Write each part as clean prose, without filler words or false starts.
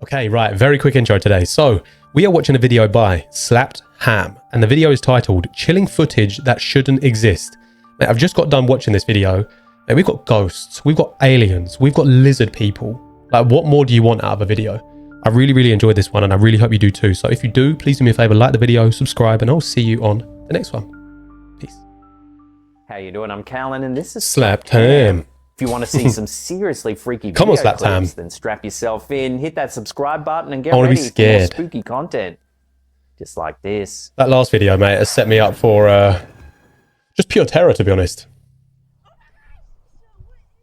Okay, right, very quick intro today. So, we are watching a video by Slapped Ham, and the video is titled Chilling Footage That Shouldn't Exist. Mate, I've just got done watching this video. Mate, we've got ghosts, we've got aliens, we've got lizard people. Like, what more do you want out of a video? I really enjoyed this one, and I really hope you do too. So if you do, please do me a favor, like the video, subscribe, and I'll see you on the next one. Peace. How you doing? I'm Callan, and this is Slapped Ham. If you want to see some seriously freaky Come on, video Slapped Ham. clips, then strap yourself in, hit that subscribe button, and get I wanna be ready for more scared. spooky content. Just like this. That last video, mate, has set me up for just pure terror, to be honest.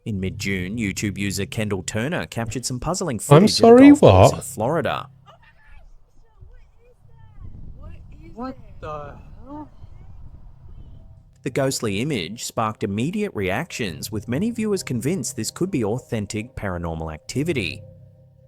In mid-June, YouTube user Kendall Turner captured some puzzling footage I'm sorry, of a golf course what? in Florida. What the hell? The ghostly image sparked immediate reactions, with many viewers convinced this could be authentic paranormal activity.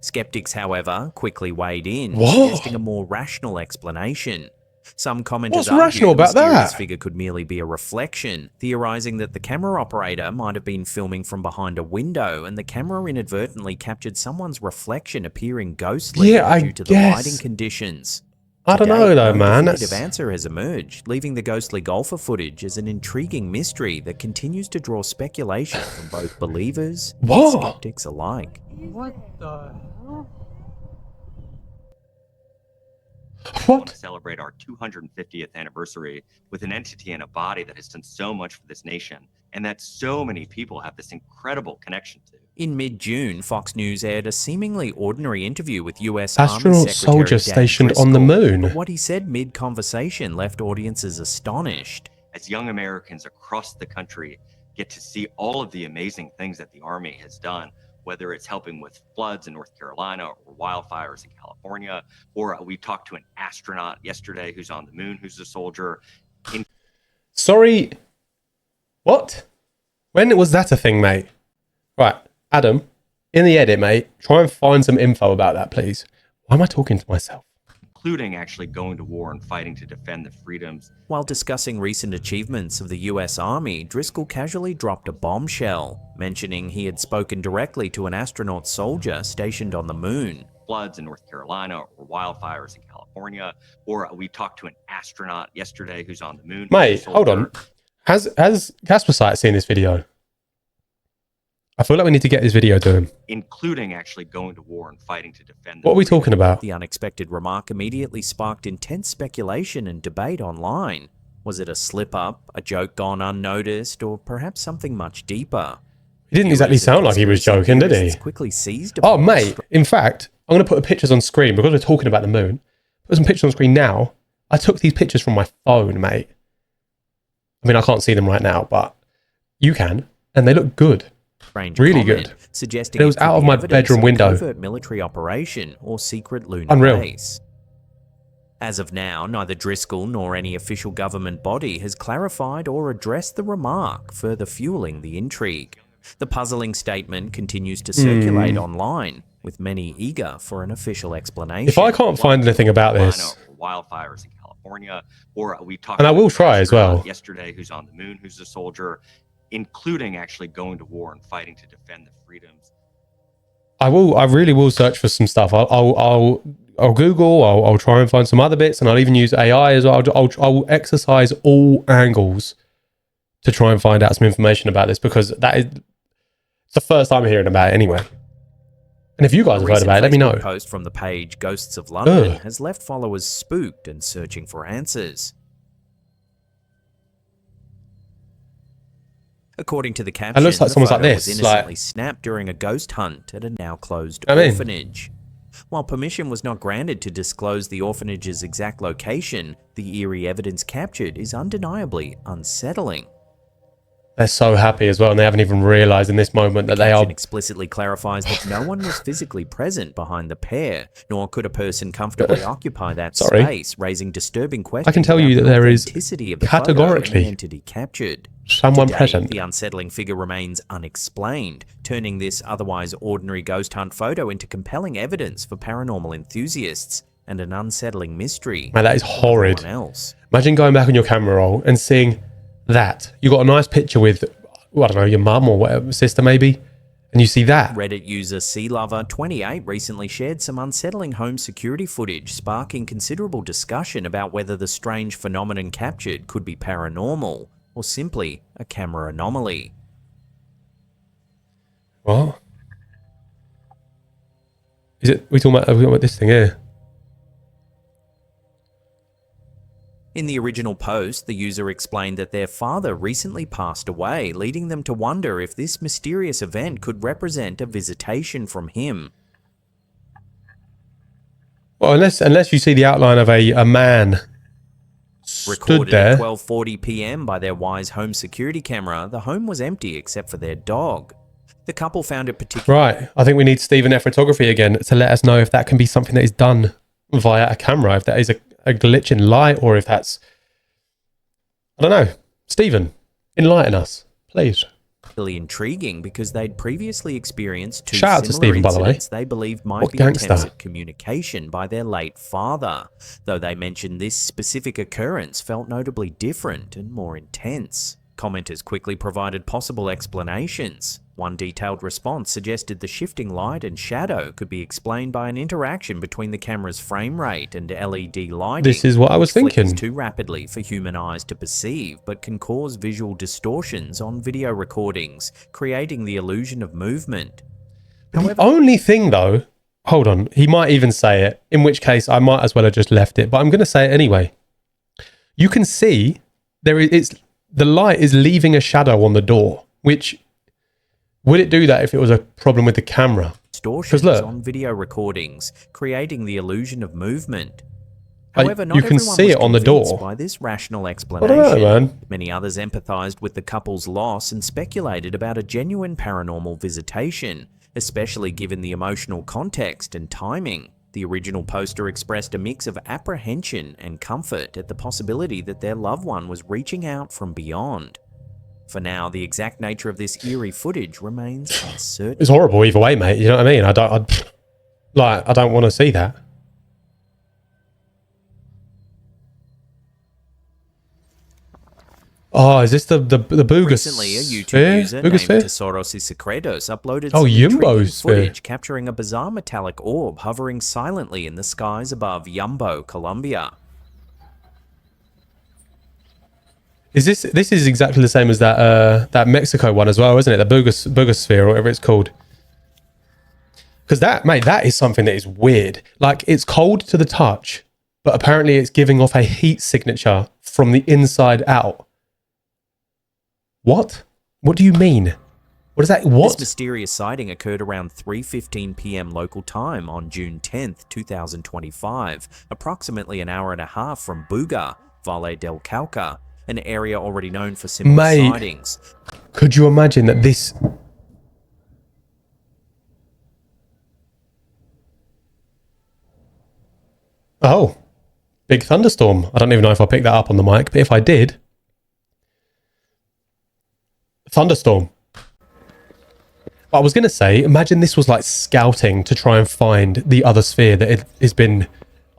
Skeptics, however, quickly weighed in, What? suggesting a more rational explanation. Some commenters What's argued rational the about mysterious that? figure could merely be a reflection, theorizing that the camera operator might have been filming from behind a window and the camera inadvertently captured someone's reflection appearing ghostly Yeah, I due to the guess. lighting conditions. I don't To know date, though, no man. definitive That's... answer has emerged, leaving the ghostly golfer footage as an intriguing mystery that continues to draw speculation from both believers and What? skeptics alike. What the hell? We want What? to celebrate our 250th anniversary with an entity and a body that has done so much for this nation and that so many people have this incredible connection to. In mid-June, Fox News aired a seemingly ordinary interview with US Astronaut Army Secretary soldier Dan stationed on the Driscoll, moon. but what he said mid-conversation left audiences astonished. As young Americans across the country get to see all of the amazing things that the Army has done, whether it's helping with floods in North Carolina or wildfires in California, or we talked to an astronaut yesterday who's on the moon, who's a soldier. Sorry. What? When was that a thing, mate? Right, Adam, in the edit, mate, try and find some info about that, please. Why am I talking to myself? Including actually going to war and fighting to defend the freedoms. While discussing recent achievements of the US Army, Driscoll casually dropped a bombshell, mentioning he had spoken directly to an astronaut soldier stationed on the moon. Floods in North Carolina or wildfires in California, or we talked to an astronaut yesterday who's on the moon. Mate, hold on. Has Casper Sight seen this video? I feel like we need to get this video to him. Including actually going to war and fighting to defend. What are we talking about? The unexpected remark immediately sparked intense speculation and debate online. Was it a slip-up, a joke gone unnoticed, or perhaps something much deeper? He didn't exactly sound like he was joking, did he? Quickly seized Oh, upon mate, in fact, I'm going to put the pictures on screen because we're talking about the moon. Put some pictures on screen now. I took these pictures from my phone, mate. I mean, I can't see them right now, but you can, and they look good. strange really comment, good. suggesting It was could out of be my evidence bedroom of a window. covert military operation or secret lunar Unreal. base. As of now, neither Driscoll nor any official government body has clarified or addressed the remark, further fueling the intrigue. The puzzling statement continues to circulate online, with many eager for an official explanation. If I can't find anything about this, Wildfires in California, or we talked. And I will to an try as well. astronaut yesterday who's on the moon, who's a soldier, including actually going to war and fighting to defend the freedoms. I really will search for some stuff. I'll Google. I'll try and find some other bits, and I'll even use AI as well. I'll exercise all angles to try and find out some information about this, because that is it's the first time I'm hearing about it anyway. And if you guys have heard about it, let me know. A post from the page Ghosts of London Ugh. has left followers spooked and searching for answers. According to the caption, looks like the someone's like photo this, was like- innocently snapped during a ghost hunt at a now closed I mean- orphanage. While permission was not granted to disclose the orphanage's exact location, the eerie evidence captured is undeniably unsettling. They're so happy as well, and they haven't even realised in this moment that they are. Caption explicitly clarifies that no one was physically present behind the pair, nor could a person comfortably occupy that Sorry. space, raising disturbing questions. I can tell you about that the there is authenticity of the photo and the categorically entity captured. someone To date, present. the unsettling figure remains unexplained, turning this otherwise ordinary ghost hunt photo into compelling evidence for paranormal enthusiasts and an unsettling mystery. Man, that is for horrid. everyone else. Imagine going back on your camera roll and seeing that. You got a nice picture with, well, I don't know, your mum or whatever, sister maybe, And you see that. Reddit user SeaLover28 recently shared some unsettling home security footage, sparking considerable discussion about whether the strange phenomenon captured could be paranormal or simply a camera anomaly. What? Is it? Are we talking about this thing here? In the original post, the user explained that their father recently passed away, leading them to wonder if this mysterious event could represent a visitation from him. Well, unless you see the outline of a man stood Recorded there. at 12:40 p.m. by their Wise home security camera, the home was empty except for their dog. The couple found it particularly... Right. I think we need Stephen F. Photography again to let us know if that can be something that is done via a camera, if that is a glitch in light, or if that's... I don't know. Stephen, enlighten us, please. intriguing because they'd previously experienced two Shout out to similar Stephen, by the way. incidents they believed might What be gangster? attempts at communication by their late father, though they mentioned this specific occurrence felt notably different and more intense. Commenters quickly provided possible explanations. One detailed response suggested the shifting light and shadow could be explained by an interaction between the camera's frame rate and LED lighting. This is what I was which flickers thinking. too rapidly for human eyes to perceive, but can cause visual distortions on video recordings, creating the illusion of movement. The only thing though, hold on, he might even say it, in which case I might as well have just left it, but I'm going to say it anyway. You can see the light is leaving a shadow on the door, which... Would it do that if it was a problem with the camera? Distortions look, on video recordings, creating the illusion of movement. Like, However, not you can everyone see was it on the convinced door. by this rational I explanation. don't know, man. Many others empathized with the couple's loss and speculated about a genuine paranormal visitation, especially given the emotional context and timing. The original poster expressed a mix of apprehension and comfort at the possibility that their loved one was reaching out from beyond. For now, the exact nature of this eerie footage remains uncertain. It's horrible either way, mate. You know what I mean? I don't want to see that. Oh, is this the Booga Recently, a YouTube sphere? user Booga named sphere? Tesoros y Secretos uploaded Oh, some Yumbo intriguing sphere. footage capturing a bizarre metallic orb hovering silently in the skies above Yumbo, Colombia. Is this is exactly the same as that Mexico one as well, isn't it? The Booga sphere or whatever it's called. Because that is something that is weird. Like, it's cold to the touch, but apparently it's giving off a heat signature from the inside out. What? What do you mean? What is that? What? This mysterious sighting occurred around 3:15 p.m. local time on June 10th, 2025, approximately an hour and a half from Buga, Valle del Cauca, an area already known for similar sightings. Could you imagine that this... Oh, big thunderstorm. I don't even know if I picked that up on the mic, but if I did... Thunderstorm. But I was going to say, imagine this was like scouting to try and find the other sphere that it has been...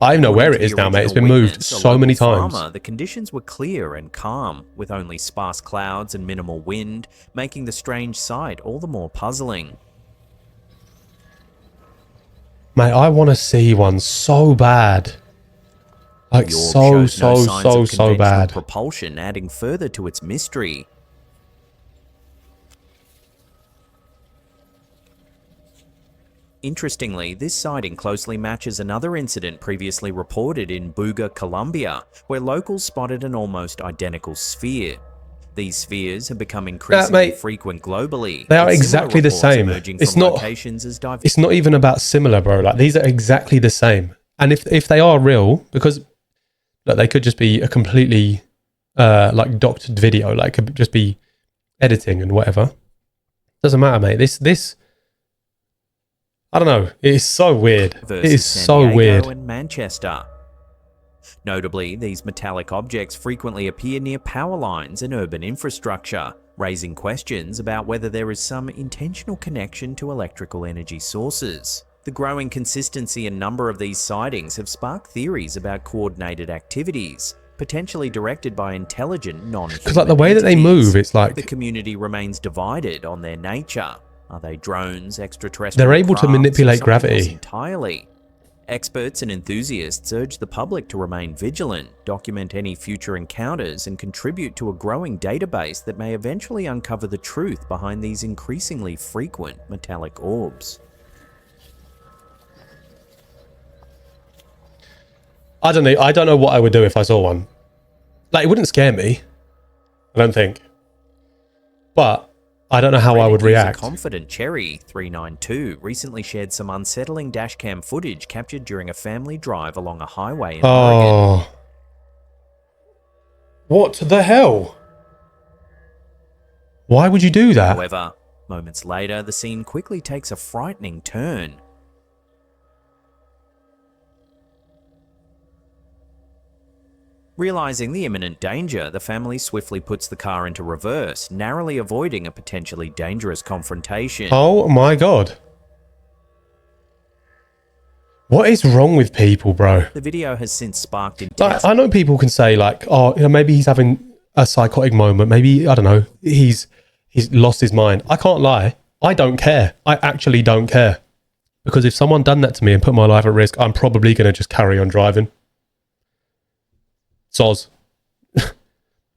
I don't know where it is now, mate. It's been moved so many times. The conditions were clear and calm, with only sparse clouds and minimal wind, making the strange sight all the more puzzling. Mate, I want to see one so bad. Like, The orb showed no signs of so conventional bad. propulsion, adding further to its mystery. Interestingly, this sighting closely matches another incident previously reported in Buga, Colombia, where locals spotted an almost identical sphere. These spheres have become increasingly frequent globally. They are with similar exactly the reports same. emerging It's from not... locations as diverse. It's not even about similar, bro. Like, these are exactly the same. And if they are real, because look, they could just be a completely like doctored video, like could just be editing and whatever. Doesn't matter, mate. This I don't know. It is so weird. It is so weird. And Manchester. Notably, these metallic objects frequently appear near power lines and urban infrastructure, raising questions about whether there is some intentional connection to electrical energy sources. The growing consistency and number of these sightings have sparked theories about coordinated activities, potentially directed by intelligent non-human Because like the way that they entities. move, it's like... The community remains divided on their nature. Are they drones, extraterrestrial They're able to crafts, or manipulate something else gravity. entirely? Experts and enthusiasts urge the public to remain vigilant, document any future encounters, and contribute to a growing database that may eventually uncover the truth behind these increasingly frequent metallic orbs. I don't know. I don't know what I would do if I saw one. Like, it wouldn't scare me. I don't think. But I don't know how I would Reddit user react. Confident Cherry 392 recently shared some unsettling dashcam footage captured during a family drive along a highway in Oregon. Oh. What the hell? Why would you do that? However, moments later, the scene quickly takes a frightening turn. Realizing the imminent danger, the family swiftly puts the car into reverse, narrowly avoiding a potentially dangerous confrontation. Oh my god. What is wrong with people, bro? The video has since sparked Like, intense I know people can say like, oh, you know, maybe he's having a psychotic moment. Maybe, I don't know, he's lost his mind. I can't lie. I don't care. I actually don't care. Because if someone done that to me and put my life at risk, I'm probably going to just carry on driving. Soz.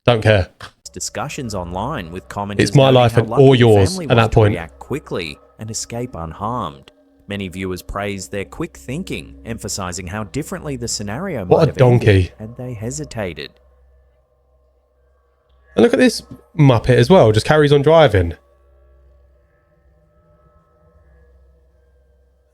Don't care. discussions online with commenters. It's my noting life how and lucky or the yours family at was that to point. react quickly and escape unharmed. Many viewers praised their quick thinking, emphasizing how differently the scenario What might a have donkey. ended had they hesitated. And look at this muppet as well. Just carries on driving.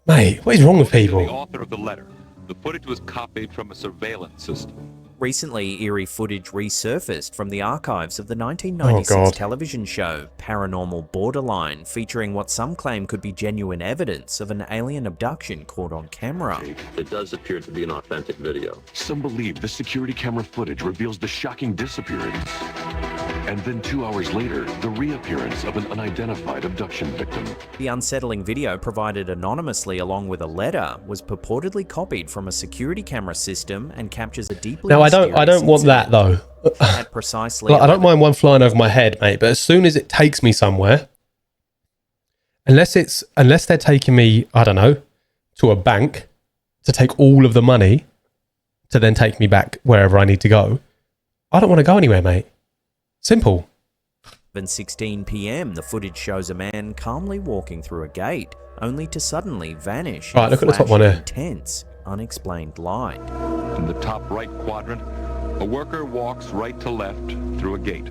Mate, what is wrong with The people? author of the letter. The footage was copied from a surveillance system. Recently, eerie footage resurfaced from the archives of the 1996 God. television show Paranormal Borderline, featuring what some claim could be genuine evidence of an alien abduction caught on camera. It does appear to be an authentic video. Some believe the security camera footage reveals the shocking disappearance. And then 2 hours later, the reappearance of an unidentified abduction victim. The unsettling video, provided anonymously along with a letter, was purportedly copied from a security camera system and captures a deeply Now, I don't mysterious want that incident. though. At precisely Like, I don't 11 mind one flying over my head, mate, but as soon as it takes me somewhere, unless they're taking me, I don't know, to a bank to take all of the money to then take me back wherever I need to go, I don't want to go anywhere, mate. Simple. 11:16 p.m., the footage shows a man calmly walking through a gate, only to suddenly vanish. Right, in a look at the top flash one of here. Intense, unexplained light. In the top right quadrant, a worker walks right to left through a gate.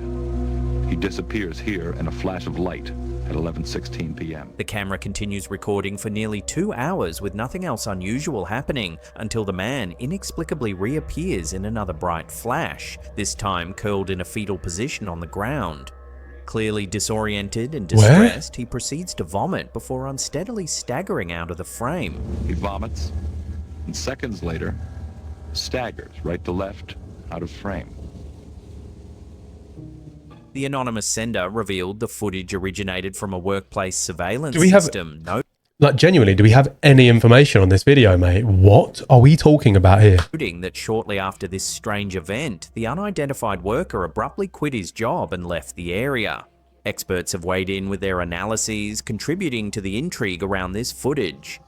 He disappears here in a flash of light at 11:16 p.m. The camera continues recording for nearly 2 hours with nothing else unusual happening until the man inexplicably reappears in another bright flash, this time curled in a fetal position on the ground. Clearly disoriented and distressed, he proceeds to vomit before unsteadily staggering out of the frame. He vomits, and seconds later, staggers right to left out of frame. The anonymous sender revealed the footage originated from a workplace surveillance Do we have- system, Like, genuinely, do we have any information on this video, mate? What are we talking about here? noting that shortly after this strange event, the unidentified worker abruptly quit his job and left the area. Experts have weighed in with their analyses, contributing to the intrigue around this footage.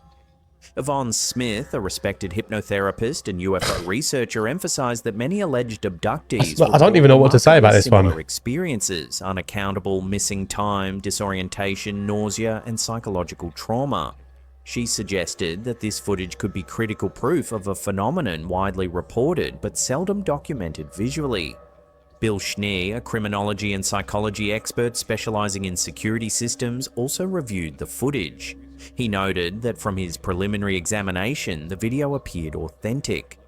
Yvonne Smith, a respected hypnotherapist and UFO researcher, emphasized that many alleged abductees I don't even know what to say about this one. similar experiences: unaccountable missing time, disorientation, nausea, and psychological trauma. She suggested that this footage could be critical proof of a phenomenon widely reported but seldom documented visually. Bill Schneer, a criminology and psychology expert specializing in security systems, also reviewed the footage. He noted that from his preliminary examination, the video appeared authentic.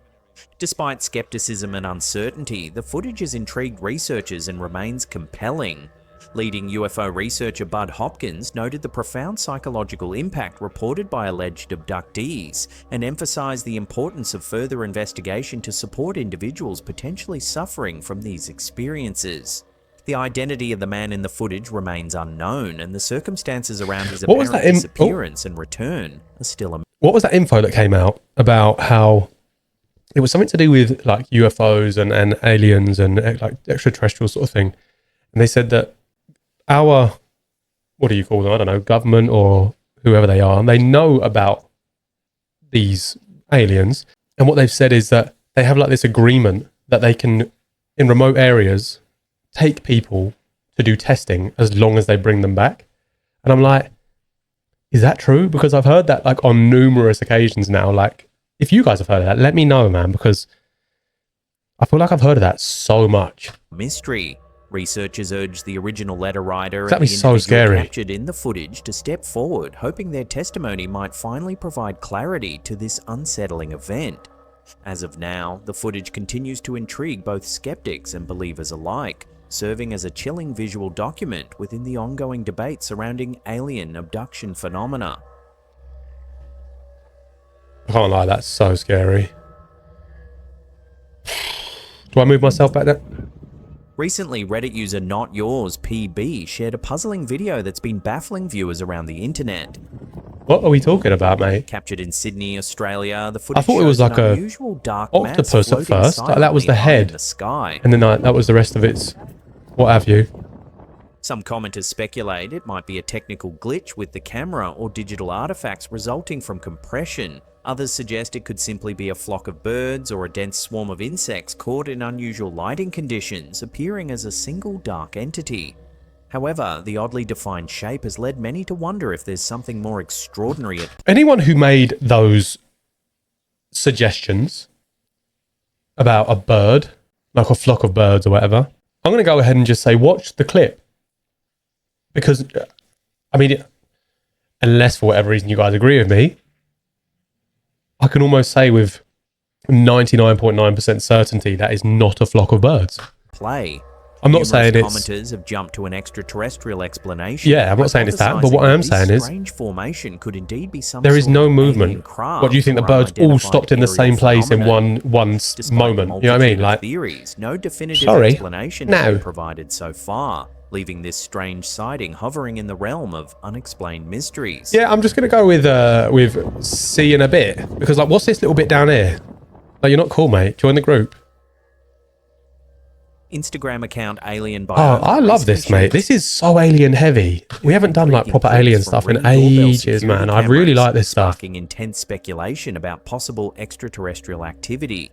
Despite skepticism and uncertainty, the footage has intrigued researchers and remains compelling. Leading UFO researcher Bud Hopkins noted the profound psychological impact reported by alleged abductees and emphasized the importance of further investigation to support individuals potentially suffering from these experiences. The identity of the man in the footage remains unknown, and the circumstances around his What was apparent that disappearance and return are still a What was that info that came out about how it was something to do with like UFOs and aliens and like extraterrestrial sort of thing? And they said that our what do you call them? I don't know, government or whoever they are, and they know about these aliens. And what they've said is that they have like this agreement that they can, in remote areas, take people to do testing as long as they bring them back. And I'm like, is that true? Because I've heard that like on numerous occasions now. Like, if you guys have heard of that, let me know, man, because I feel like I've heard of that so much. Mystery. Researchers urged the original letter writer That'd and be the so individual scary. captured in the footage to step forward, hoping their testimony might finally provide clarity to this unsettling event. As of now, the footage continues to intrigue both skeptics and believers alike, serving as a chilling visual document within the ongoing debate surrounding alien abduction phenomena. I can't lie, that's so scary. Do I move myself back there? Recently, Reddit user NotYoursPB shared a puzzling video that's been baffling viewers around the internet. What are we talking about, mate? Captured in Sydney, Australia, the footage I thought it was shows like an a unusual dark mass octopus at floating first. Like, that was the silently high in head. the sky. And then that was the rest of its what have you. Some commenters speculate it might be a technical glitch with the camera or digital artifacts resulting from compression. Others suggest it could simply be a flock of birds or a dense swarm of insects caught in unusual lighting conditions, appearing as a single dark entity. However, the oddly defined shape has led many to wonder if there's something more extraordinary at Anyone who made those suggestions about a bird, like a flock of birds or whatever, I'm going to go ahead and just say, watch the clip. Because, I mean, unless for whatever reason you guys agree with me, I can almost say with 99.9% certainty that is not a flock of birds. play. I'm not Numerous saying it's... commenters have jumped to an extraterrestrial explanation. Yeah, I'm not saying it's that, but what I am hypothesizing saying this is strange formation could indeed be some there is sort no of movement. alien craft What do you think, the or birds all unidentified stopped in the same aerial place in phenomenon? one Despite moment? the You know what I mean? multitude of Like, theories, no definitive sorry, explanation has no. been provided so far, leaving this strange sighting hovering in the realm of unexplained mysteries. yeah, I'm just gonna go with C in a bit, because like, what's this little bit down here? Like, you're not cool, mate. Join the group. Instagram account Alien Oh, Bio. I love this, mate. This is so alien heavy. We haven't done like proper alien stuff in ages, man. I really like this stuff. Sparking intense speculation about possible extraterrestrial activity.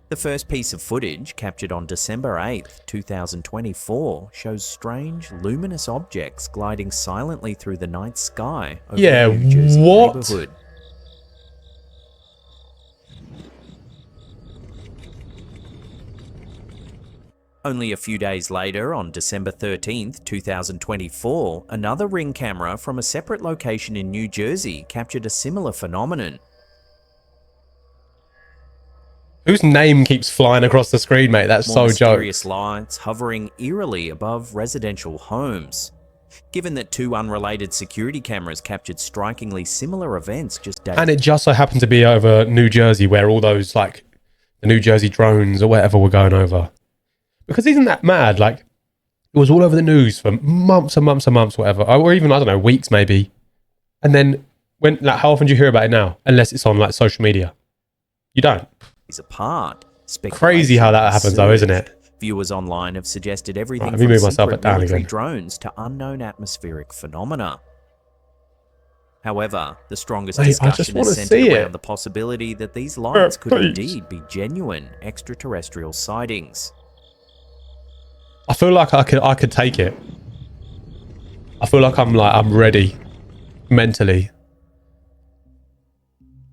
The first piece of footage, captured on December 8th, 2024, shows strange, luminous objects gliding silently through the night sky over Yeah, a New Jersey what? neighborhood. Only a few days later, on December 13th, 2024, another Ring camera from a separate location in New Jersey captured a similar phenomenon. Whose name keeps flying across the screen, mate? That's More so joke. mysterious lights hovering eerily above residential homes. Given that two unrelated security cameras captured strikingly similar events just days And it just so happened to be over New Jersey, where all those, like, the New Jersey drones or whatever were going over. Because isn't that mad? Like, it was all over the news for months and months and months, whatever. Or even, I don't know, weeks maybe. And then, when, like, how often do you hear about it now? Unless it's on, like, social media. You don't. apart. Crazy how that happens, though, isn't it? Viewers online have suggested everything Right, let me from move myself secret down military again. drones to unknown atmospheric phenomena. However, the strongest Mate, I just discussion wanna is centered see around it. the possibility that these lights could please. indeed be genuine extraterrestrial sightings. I feel like I could take it. I feel like I'm ready mentally.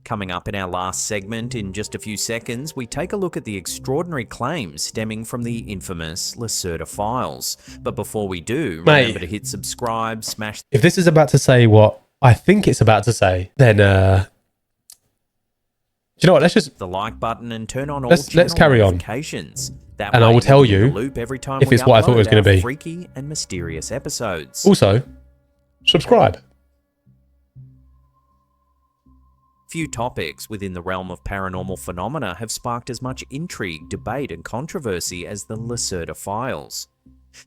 Coming up in our last segment in just a few seconds, we take a look at the extraordinary claims stemming from the infamous Lacerda files. But before we do, Mate. remember to hit subscribe, smash If this is about to say what I think it's about to say, then do you know what? Let's just the like button and turn on all Let's channel carry on. notifications. That And I way will tell you'll be in you the loop every time if we it's what I thought it was upload gonna our be. freaky and mysterious episodes. also subscribe. Few topics within the realm of paranormal phenomena have sparked as much intrigue, debate, and controversy as the Lacerda files.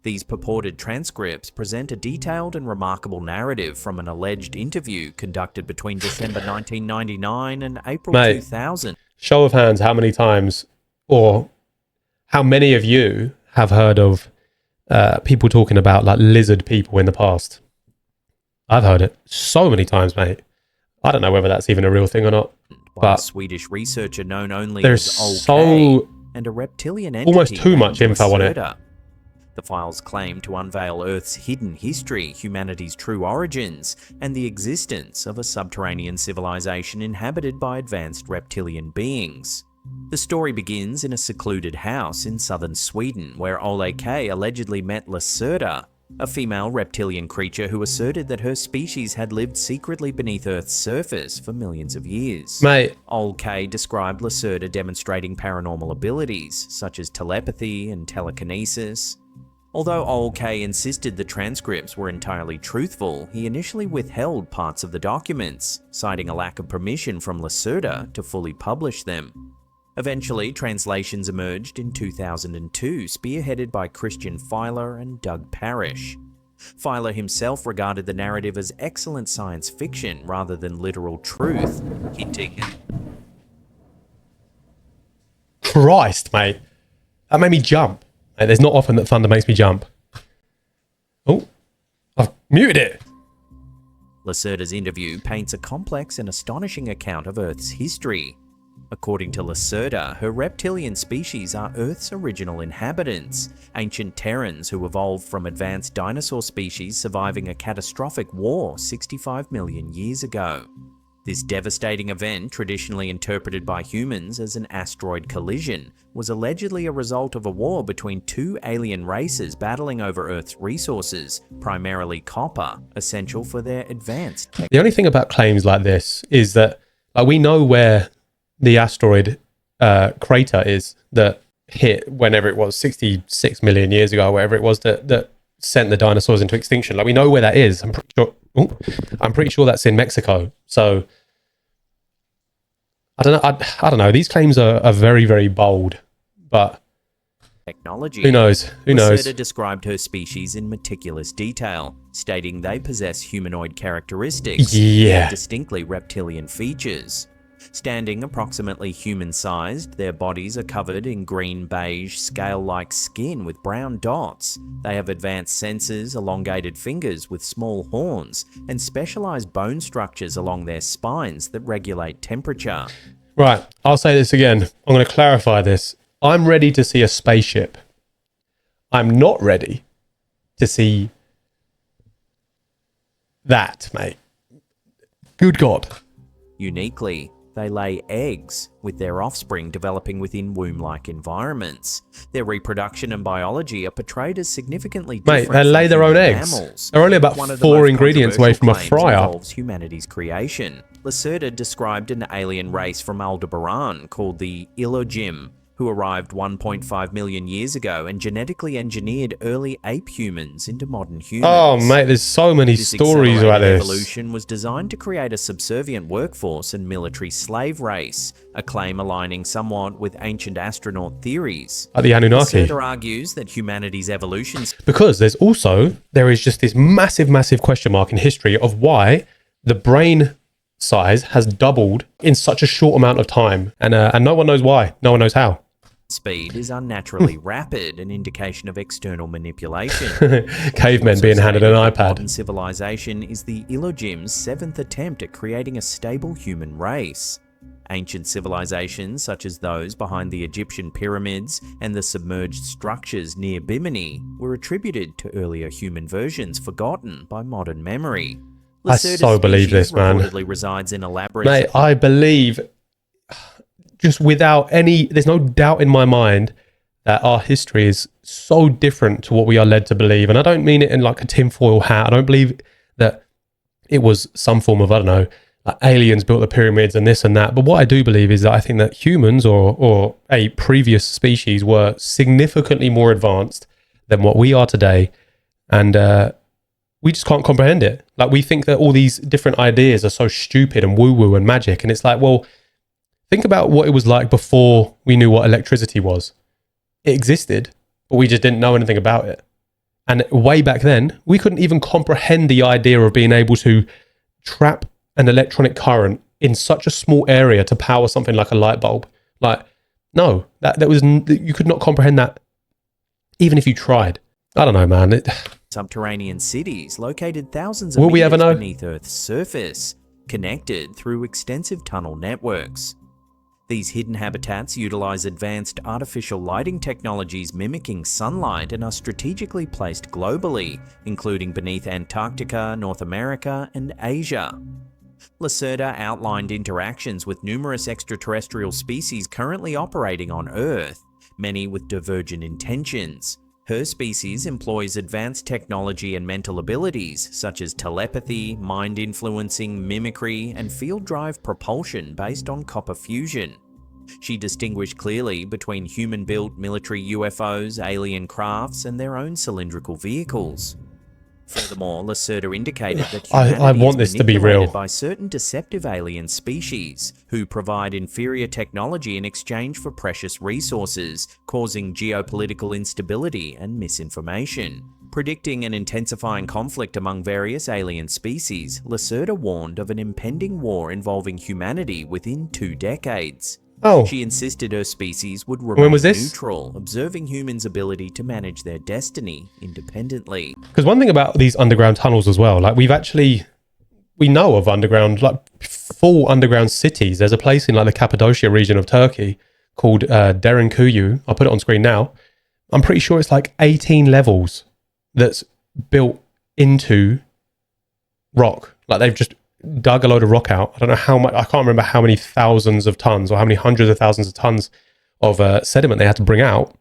These purported transcripts present a detailed and remarkable narrative from an alleged interview conducted between December 1999 and April Mate. 2000. Show of hands, how many times or how many of you have heard of people talking about like lizard people in the past? I've heard it so many times, mate. I don't know whether that's even a real thing or not. by a But Swedish researcher known only there's as Old so K, and a reptilian entity almost too much named info on it. Lacerda. The files claim to unveil Earth's hidden history, humanity's true origins, and the existence of a subterranean civilization inhabited by advanced reptilian beings. The story begins in a secluded house in southern Sweden, where Ole K allegedly met Lacerda, a female reptilian creature who asserted that her species had lived secretly beneath Earth's surface for millions of years. Mate, Ole K described Lacerda demonstrating paranormal abilities, such as telepathy and telekinesis. Although Ole K insisted the transcripts were entirely truthful, he initially withheld parts of the documents, citing a lack of permission from Lacerda to fully publish them. Eventually, translations emerged in 2002, spearheaded by Christian Filer and Doug Parrish. Filer himself regarded the narrative as excellent science fiction rather than literal truth, hinting at Christ, mate. That made me jump. Mate, there's not often that thunder makes me jump. Oh, I've muted it. Lacerda's interview paints a complex and astonishing account of Earth's history. According to Lacerda, her reptilian species are Earth's original inhabitants, ancient Terrans who evolved from advanced dinosaur species surviving a catastrophic war 65 million years ago. This devastating event, traditionally interpreted by humans as an asteroid collision, was allegedly a result of a war between two alien races battling over Earth's resources, primarily copper, essential for their advanced tech. The only thing about claims like this is that we know where the asteroid crater is that hit whenever it was 66 million years ago, whatever it was that sent the dinosaurs into extinction. We know where that is. I'm pretty sure that's in Mexico. So I don't know. I don't know. These claims are very, very bold, but Technology. who knows? Who knows? Lacerda described her species in meticulous detail, stating they possess humanoid characteristics Yeah. and distinctly reptilian features. Standing approximately human-sized, their bodies are covered in green-beige, scale-like skin with brown dots. They have advanced senses, elongated fingers with small horns, and specialized bone structures along their spines that regulate temperature. Right. I'll say this again. I'm going to clarify this. I'm ready to see a spaceship. I'm not ready to see that, mate. Good God. Uniquely, they lay eggs, with their offspring developing within womb-like environments. Their reproduction and biology are portrayed as significantly different Mate, they lay from their own human eggs. mammals. They're only about One of the 4 most ingredients away from a controversial claims fryer. involves humanity's creation. Lacerda described an alien race from Aldebaran called the Ilogim, who arrived 1.5 million years ago and genetically engineered early ape humans into modern humans. Oh, mate, there's so many This stories about accelerated this. evolution was designed to create a subservient workforce and military slave race, a claim aligning somewhat with ancient astronaut theories. Like the Anunnaki. Lacerda argues that humanity's evolution Because there is just this massive, massive question mark in history of why the brain size has doubled in such a short amount of time. And no one knows why. No one knows how. speed is unnaturally rapid, an indication of external manipulation. Cavemen being handed an iPad. Modern civilization is the Ilogim's 7th attempt at creating a stable human race. Ancient civilizations, such as those behind the Egyptian pyramids and the submerged structures near Bimini, were attributed to earlier human versions forgotten by modern memory. I so believe this, man. Reportedly resides in elaborate... Mate, I believe, just without any, there's no doubt in my mind that our history is so different to what we are led to believe. And I don't mean it in like a tinfoil hat. I don't believe that it was some form of, I don't know, like aliens built the pyramids and this and that. But what I do believe is that I think that humans or a previous species were significantly more advanced than what we are today. And we just can't comprehend it. Like, we think that all these different ideas are so stupid and woo-woo and magic. And it's like, well, think about what it was like before we knew what electricity was. It existed, but we just didn't know anything about it. And way back then, we couldn't even comprehend the idea of being able to trap an electronic current in such a small area to power something like a light bulb. Like, no, that was, you could not comprehend that even if you tried. I don't know, man. subterranean cities located thousands Will of we ever meters know? beneath Earth's surface, connected through extensive tunnel networks. These hidden habitats utilize advanced artificial lighting technologies mimicking sunlight and are strategically placed globally, including beneath Antarctica, North America, and Asia. Lacerda outlined interactions with numerous extraterrestrial species currently operating on Earth, many with divergent intentions. Her species employs advanced technology and mental abilities such as telepathy, mind influencing, mimicry, and field drive propulsion based on copper fusion. She distinguished clearly between human-built military UFOs, alien crafts, and their own cylindrical vehicles. Furthermore, Lacerda indicated that humanity I want is this to be manipulated real. by certain deceptive alien species who provide inferior technology in exchange for precious resources, causing geopolitical instability and misinformation. Predicting an intensifying conflict among various alien species, Lacerda warned of an impending war involving humanity within 2 decades. Oh, She insisted her species would when remain was this? neutral, observing humans' ability to manage their destiny independently. because one thing about these underground tunnels as well, like we know of underground, like full underground cities. There's a place in like the Cappadocia region of Turkey called Derinkuyu. I'll put it on screen now. I'm pretty sure it's like 18 levels that's built into rock. Like they've just dug a load of rock out. I don't know how much, I can't remember how many thousands of tons or how many hundreds of thousands of tons of sediment they had to bring out.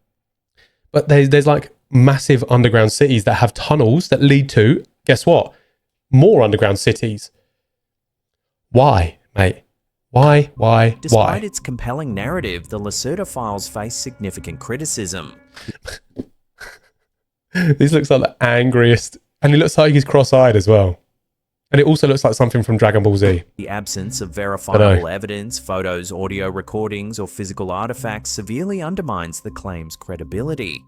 But there's like massive underground cities that have tunnels that lead to, guess what? More underground cities. Why, mate? Why? Despite its compelling narrative, the Lacerda files face significant criticism. This looks like the angriest, and it looks like he's cross-eyed as well. And it also looks like something from Dragon Ball Z. The absence of verifiable evidence, photos, audio recordings, or physical artifacts severely undermines the claim's credibility.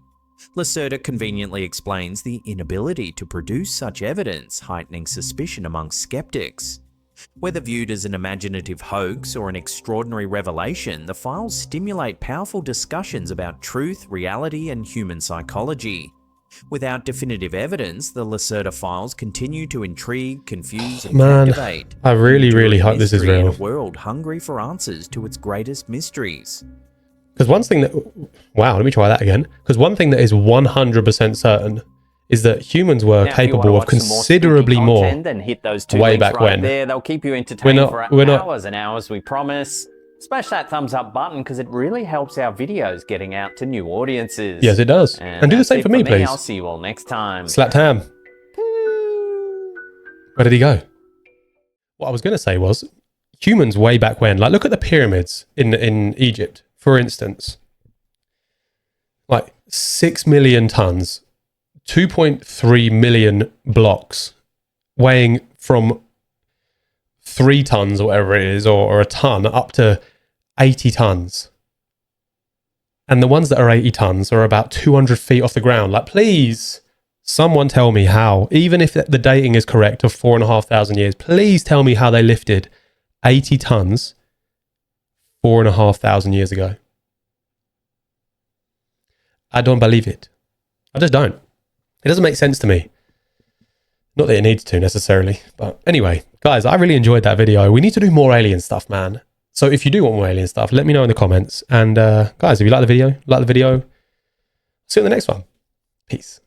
Lacerda conveniently explains the inability to produce such evidence, heightening suspicion among skeptics. Whether viewed as an imaginative hoax or an extraordinary revelation, the files stimulate powerful discussions about truth, reality, and human psychology. Without definitive evidence, the Lacerda files continue to intrigue, confuse, and captivate. I really hope this is Mystery in real. a world hungry for answers to its greatest mysteries. Because one thing that, wow, let me try that again. Because one thing that is 100% certain is that humans were Now, if you wanna capable of watch some more considerably spooky more. content, then hit those 2 way links back right when. there. They'll keep you entertained We're for not- hours and hours, we promise. Smash that thumbs up button because it really helps our videos getting out to new audiences. Yes, it does. And do the that's same it for me, please. I'll see you all next time. Slapped ham. Where did he go? What I was going to say was, humans way back when, like look at the pyramids in Egypt, for instance. Like 6 million tons, 2.3 million blocks, weighing from 3 tons or whatever it is, or a ton, up to 80 tons. And the ones that are 80 tons are about 200 feet off the ground. Like, please, someone tell me how, even if the dating is correct of 4,500 years, please tell me how they lifted 80 tons 4,500 years ago. I don't believe it. I just don't. It doesn't make sense to me. Not that it needs to necessarily. But anyway, guys, I really enjoyed that video. We need to do more alien stuff, man. So if you do want more alien stuff, let me know in the comments. And guys, if you like the video, see you in the next one. Peace.